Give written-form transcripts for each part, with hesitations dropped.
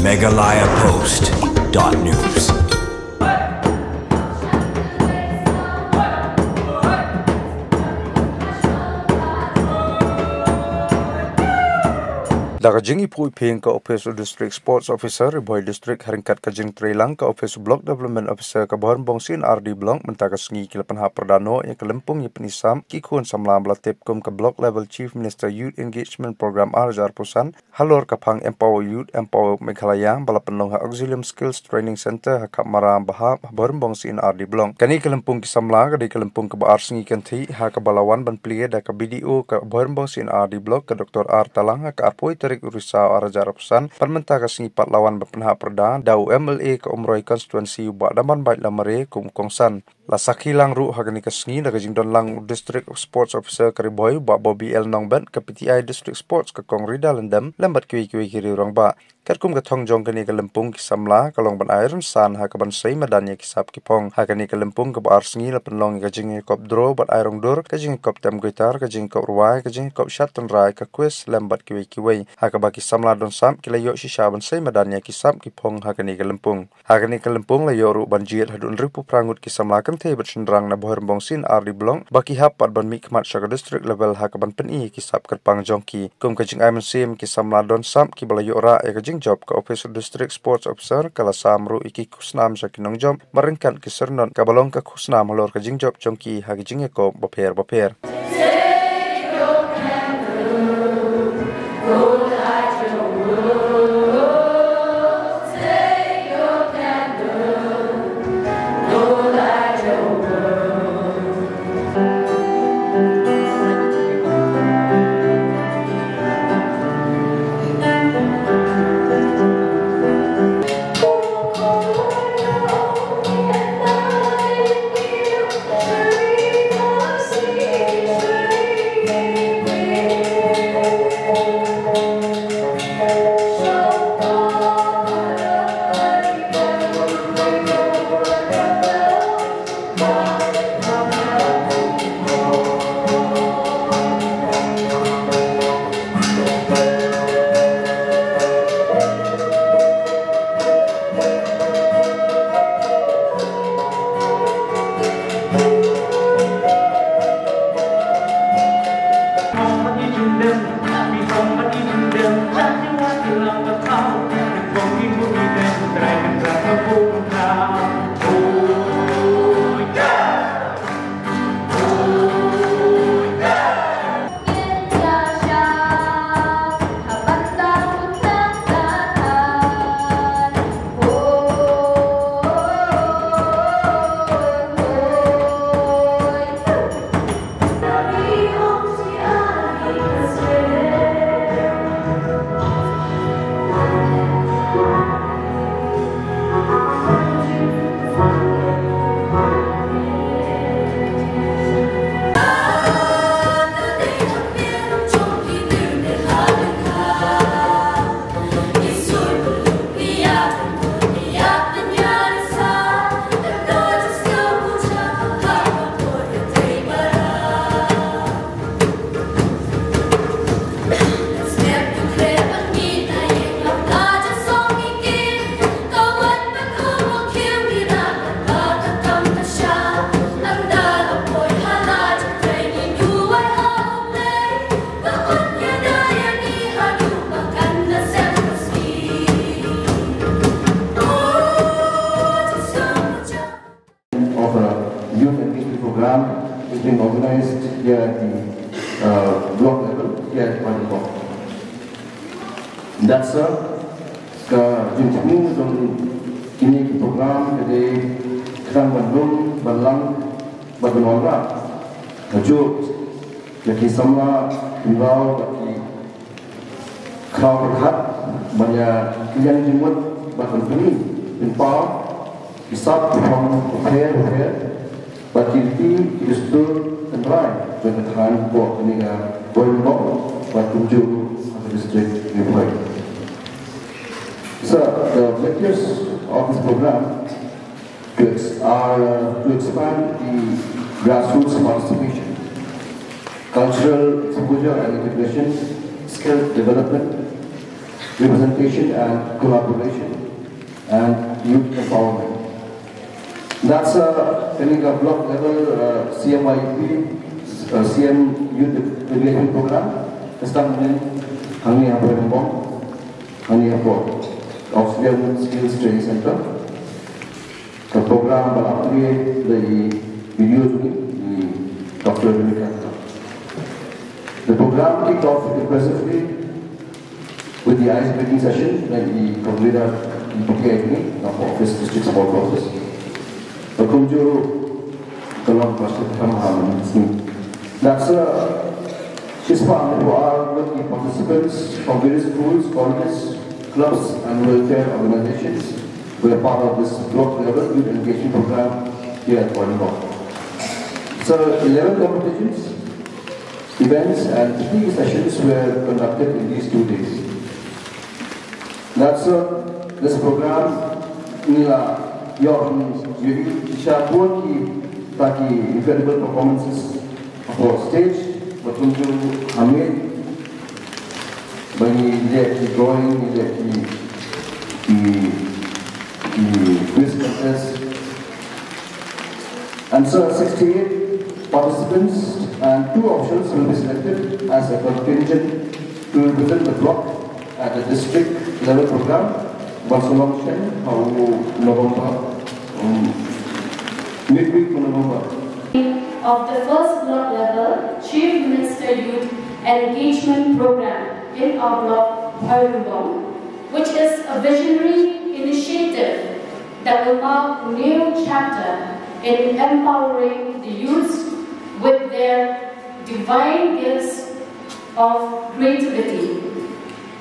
megalayapost.news. Dakajing ipui ping ka Office of District Sports Officer Riboy District haringkat kajing Trilang ka Office of Block Development Officer ka Bahar Bongsin RD Block mentaka sengi kilapan ha perdano yang kelempung yang penisam kikun samlam belatip kum ka Block Level Chief Minister Youth Engagement Program Arjar Pusan halor kapang Empower Youth Empower Meghalaya bala penong ha Auxilium Skills Training Center ha kap maram bahab Bahar Bongsin RD Block kani kelempung kisamla ka di kelempung ka Baar sengi kanti ha ka balawan ban plie da ka BDO ka Bahar Bongsin RD Block ka Dr. R Talang ha ka apoi Urisau Arajar Pusan permenta ka sengipat lawan berpenha perda dau MLA ke Umroi Constituency ubak daman baik lamare kum kongsan la sakilang ru hagani ka sengi da jingdon lang District Sports Officer Kariboy ubak Bobby L Nongban ke PTI District Sports ke Kong Rida Lendam lambat kiwi kiri urang ba katkum ka thongjong kani ka lempung kisamla kalong ban iron san ha ka ban sei madanya kisap kipong ha kani ka lempung ka Baar sengi la penlong ka jing kop dro bat irong dur ka jing kop tam gitar ka jing kop ruai ka jing kop shatan rai ka quiz lambat kiwi ha ka baki samla don sam kilayo shisha ban sei madanya kisap kipong ha kani ka lempung la yoru ban jiat hadun ripu prangut kisamla kan te bat sendrang na Bahar Bongsin RD Blong baki hap pat ban mikmat syaga district level ha ka ban peni kisap kerpang jongki kum ka jing aiman sim kisamla don sam ki balayo ra ya ka job ke Office of District Sports Officer kala samru iki kusnam sa kinong job maringkan kisernon kabalong ka kusnam halor ka jing job jongki hagi jing ko baper program is being organized here at the block level here at Manipur. That's jinjung dong ini program jadi kerang bandung balang bagenora wujud jadi semua beliau bagi kerang berkat banyak kalian jemput bahkan ini impal isap from here bagi itu entrai dengan buat ini boleh berkunjung ke distrik Riboy. So the objectives of this program are to expand the grassroots participation, cultural exposure and integration, skill development, representation and collaboration, and youth empowerment. That's a block level CMYP, CM Youth Development Program, established Hangi Hampong, Hangi Hampong, Auxiliary Skills Training Center. The program will create the videos with Dr. Vivekananda. The program kicked off impressively with the ice-breaking session when he completed the PTI Office District Sport Office. The Kunjuru Kalam Pastor that's Shispa who are the participants from various schools, colleges, clubs, and welfare organizations who are part of this block level youth engagement program here at Volleyball. So 11 competitions, events, and 3 sessions were conducted in these 2 days. That's this program Nila Yorn Shapur ki taki incredible performances for stage, bertunjuk Hamid bagi dia drawing, dia quiz contest, and so 68 participants and 2 officials will be selected as a contingent to represent the block at the district level program. Barcelona, November, midweek November. Of the first block level Chief Minister Youth Engagement Program in our block, Bhairunbong, which is a visionary initiative that will mark a new chapter in empowering the youths with their divine gifts of creativity.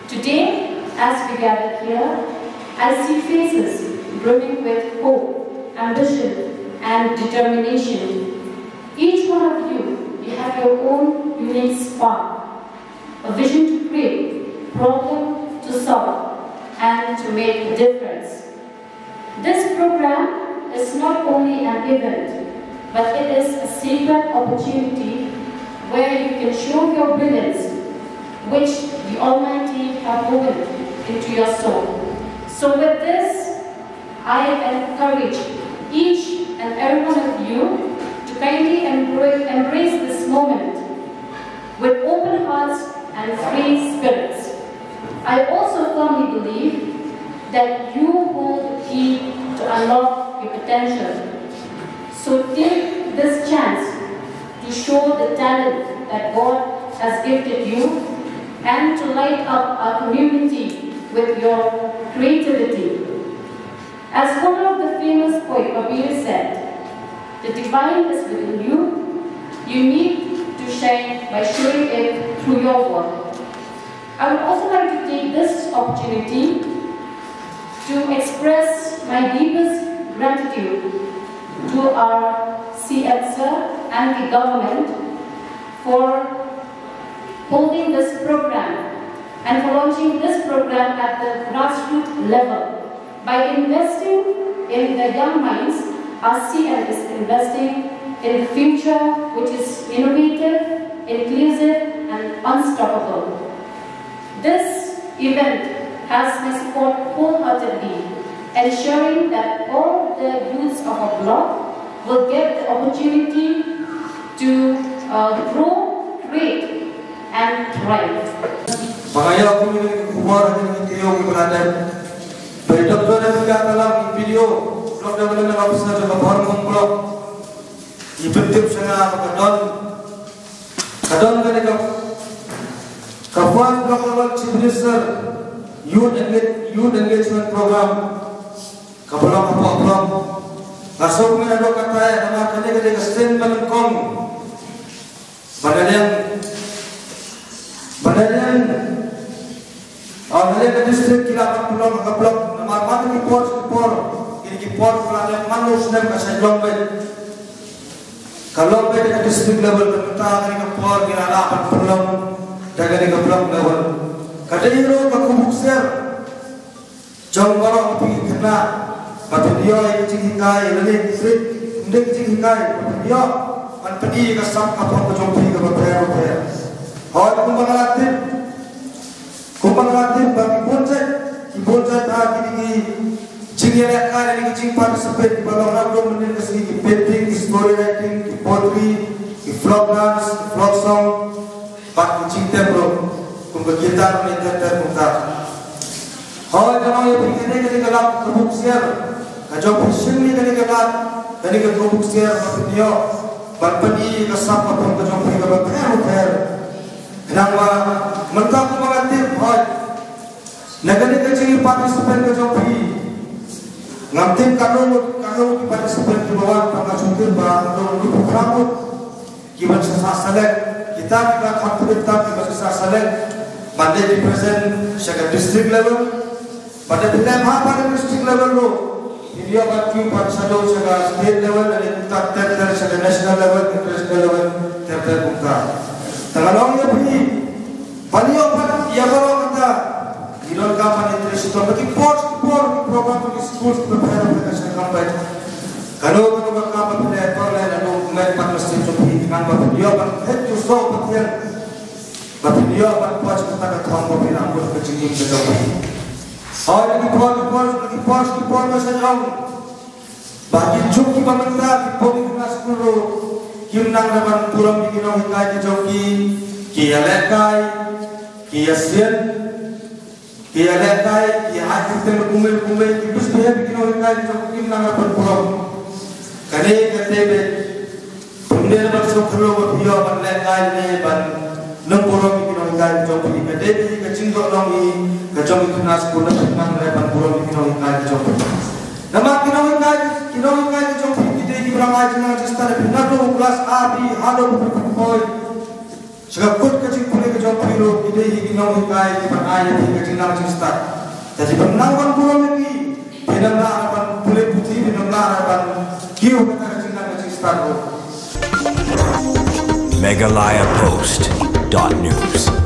Today, as we gather here, I see faces brimming with hope, ambition, and determination. Each one of you have your own unique spark, a vision to create, problem to solve, and to make a difference. This program is not only an event, but it is a sacred opportunity where you can show your brilliance, which the Almighty have woven into your soul. So with this, I encourage each and every one of you to kindly embrace this moment with open hearts and free spirits. I also firmly believe that you hold the key to unlock your potential. So take this chance to show the talent that God has gifted you and to light up our community with your creativity. As one of the famous poet Kabir said, the divine is within you. You need to shine by showing it through your work. I would also like to take this opportunity to express my deepest gratitude to our CM sir and the government for holding this program and for launching this program at the grassroots level. By investing in the young minds, our CM is investing in the future which is innovative, inclusive, and unstoppable. This event has my support wholeheartedly, ensuring that all the youths of our block will get the opportunity to grow, create, and thrive. Makanya aku ingin keluar dari video keberadaan. Betul-betul ada dalam video blog development officer ke Bhairunbong block. Ibentuk sana kadon kali ka first block level chief minister youth engagement program ka block apa masuk mina do kata ya nama kali ka statement kong badalian और हले का डिस्ट्रिक्ट किला पुलों का block number 1 की पोर इनकी पोर पुलाने मानुष ने का सजलों में kalau पे का डिस्ट्रिक्ट लेवल पे पता है का पोर किला ना अपन पुलों जगह का ब्लॉक लेवल कटे हीरो का कुबुक शेर जंग बरो अभी कितना बतलियो एक चीज का ये लगे डिस्ट्रिक्ट एक चीज का बतलियो मनपनी का सब का पोर को जंग भी का बताया और कुंभलातिर bagi pun kiala kali ni kecing participate di balong ragam menil kesini di painting, di story writing, di poetry, di vlog dance, di vlog song, pak kecing tembro, kumbegitar meniter kumtar. Hal yang mau yang begini kali kelak kebuk siar, kajau pising ni kali kelak, kali kebuk siar bervideo, berpedi kesap atau kajau pergi berper. Kenapa mentang mengatir hal, negara kecil participate kajau pergi. Ngamtim kalau di participate di bawah pengasuh bah kalau di program kita bisa select kita kita bisa select pada di present secara district level pada time pada district level lo dia bagi pada secara state level dan kita secara national level international level terbuka tengah pergi baliau pada ya baru kita di dalam kampanye terus bagi program bagi schools prepare education campaign kalau kita kampanye lain lalu main partnership dengan beliau head to show beliau buat kita ketemu dengan anggota kecil kita hari ini pos masih bagi cukup pemerintah di politik sekolah kimnang dapat pulang di kino hikai joki kia lekai kia sian kia lekai kia akhir kumel ibus dia bikin orang lain joki kimnang dapat pulang kali KTB bunda masuk kalau dia berlekai ni ban nempurong bikin orang lain joki KTB kecing dorong ni kacau itu nas pun dengan lepan pulang bikin orang lain joki nama kinawin joki kita di berang aja dengan sistem benar kelas A B halo berkoi segakut kecing pulih joki lo kita kinawin di berang aja di kecing nama sistem jadi penangkan pulang lagi benar harapan pulih putih benar harapan kiu kita kecing nama sistem Meghalaya Post.news